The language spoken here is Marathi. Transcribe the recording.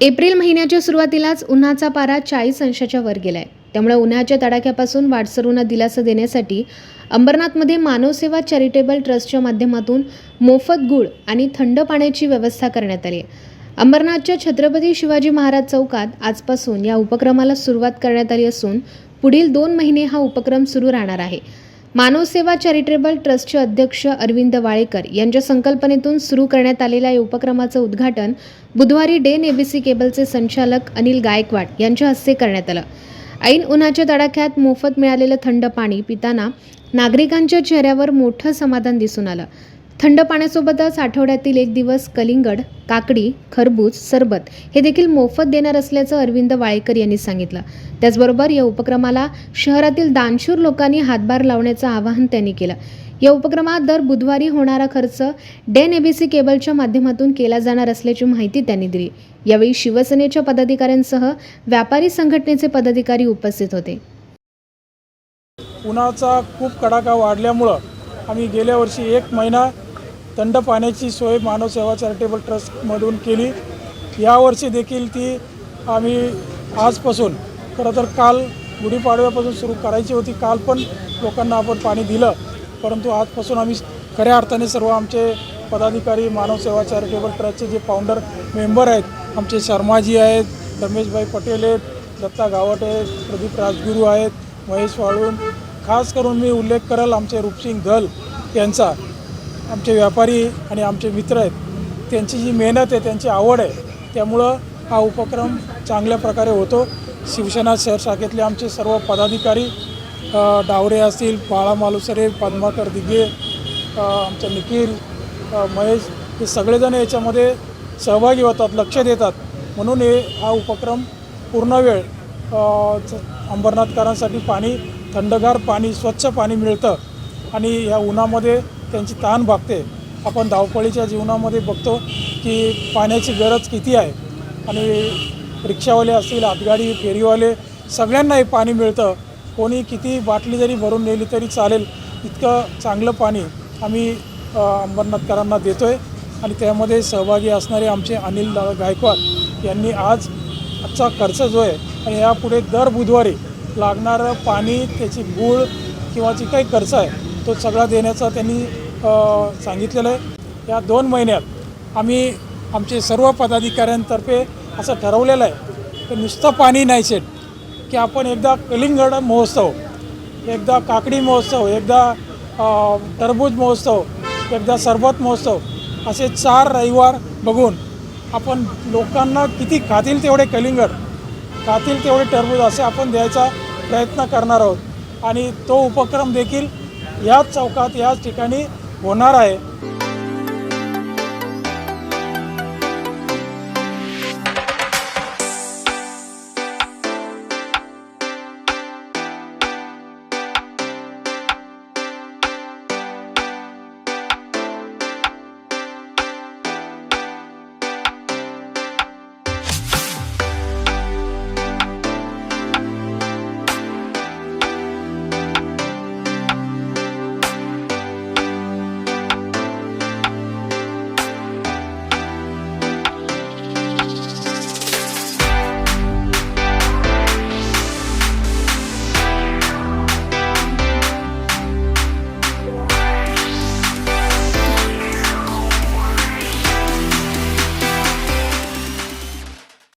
एप्रिल महिन्याच्या सुरुवातीलाच उन्हाचा पारा 40 अंशाच्या वर गेलाय। त्यामुळे उन्हाच्या तडाख्यापासून वाटसरूंना दिलासा देण्यासाठी अंबरनाथमध्ये मानव सेवा चॅरिटेबल ट्रस्टच्या माध्यमातून मोफत गूळ आणि थंड पाण्याची व्यवस्था करण्यात आली आहे। अंबरनाथच्या छत्रपती शिवाजी महाराज चौकात आजपासून या उपक्रमाला सुरुवात करण्यात आली असून पुढील 2 महिने हा उपक्रम सुरू राहणार आहे। मानव सेवा चॅरिटेबल ट्रस्टचे अध्यक्ष अरविंद वाळेकर यांच्या संकल्पनेतून सुरू करण्यात आलेल्या या उपक्रमाचं उद्घाटन बुधवारी डेन एबीसी केबलचे संचालक अनिल गायकवाड यांच्या हस्ते करण्यात आलं। ऐन उन्हाच्या तडाख्यात मोफत मिळालेलं थंड पाणी पिताना नागरिकांच्या चेहऱ्यावर मोठं समाधान दिसून आलं। थंड पाण्यासोबतच आठवड्यातील 1 दिवस कलिंगड, काकडी, खरबूज सरबत हे देखील मोफत देणार असल्याचं अरविंद वाळेकर यांनी सांगितलं। त्याचबरोबर या उपक्रमाला शहरातील दानशूर लोकांनी हातभार लावण्याचं आवाहन त्यांनी केलं। या उपक्रमात दर बुधवारी होणारा खर्च डेन एबीसी केबलच्या माध्यमातून केला जाणार असल्याची माहिती त्यांनी दिली। यावेळी शिवसेनेच्या पदाधिकाऱ्यांसह व्यापारी संघटनेचे पदाधिकारी उपस्थित होते। उन्हाचा खूप कडाका वाढल्यामुळं आम्ही गेल्या वर्षी 1 महिना थंड पाण्याची सोय मानव सेवा चॅरिटेबल ट्रस्टमधून केली। यावर्षी देखील ती आम्ही आजपासून, खरं तर काल गुढीपाडव्यापासून सुरू करायची होती। काल पण लोकांना आपण पाणी दिलं, परंतु आजपासून आम्ही खऱ्या अर्थाने सर्व आमचे पदाधिकारी मानव सेवा चॅरिटेबल ट्रस्टचे जे फाउंडर मेंबर आहेत, आमचे शर्माजी आहेत, रमेशभाई पटेल आहेत, दत्ता गावट आहेत, प्रदीप राजगुरू आहेत, महेश वाळून, खास करून मी उल्लेख करेल आमचे रूपसिंग धल यांचा, आमचे व्यापारी आणि आमचे मित्र आहेत, त्यांची जी मेहनत आहे, त्यांची आवड आहे, त्यामुळं हा उपक्रम चांगल्या प्रकारे होतो। शिवसेना शहर शाखेतले आमचे सर्व पदाधिकारी, डावरे असतील, बाळा मालुसरे, पद्माकर दिघे, आमचे निखिल, महेश, हे सगळेजण याच्यामध्ये सहभागी होतात, लक्ष देतात। म्हणून हा उपक्रम पूर्ण वेळ अंबरनाथकरांसाठी पाणी, थंडगार पाणी, स्वच्छ पाणी मिळतं आणि ह्या उन्हामध्ये त्यांची ताण भागते। आपण धावपळीच्या जीवनामध्ये बघतो की पाण्याची गरज किती आहे आणि रिक्षावाले असतील, हातगाडी, फेरीवाले, सगळ्यांना हे पाणी मिळतं। कोणी किती बाटली जरी भरून नेली तरी चालेल, इतकं चांगलं पाणी आम्ही अंबरनाथकरांना देतो आहे। आणि त्यामध्ये सहभागी असणारे आमचे अनिल गायकवाड यांनी आजचा खर्च जो आहे आणि यापुढे दर बुधवारी लागणारं पाणी, त्याची गूळ किंवा जी काही खर्च आहे तो सगळा देण्याचा त्यांनी सांगितलेलं आहे। या 2 महिन्यात आम्ही आमचे सर्व पदाधिकाऱ्यांतर्फे असं ठरवलेलं आहे की नुसतं पाणी नाही सेट, की आपण एकदा कलिंगड महोत्सव, एकदा काकडी महोत्सव, एकदा टरबूज महोत्सव, एकदा सरबत महोत्सव, असे 4 रविवार बघून आपण लोकांना किती खातील तेवढे कलिंगड, खातील तेवढे टरबूज असे आपण द्यायचा प्रयत्न करणार आहोत। आणि तो उपक्रम देखील याच चौकात, याच ठिकाणी होणार आहे।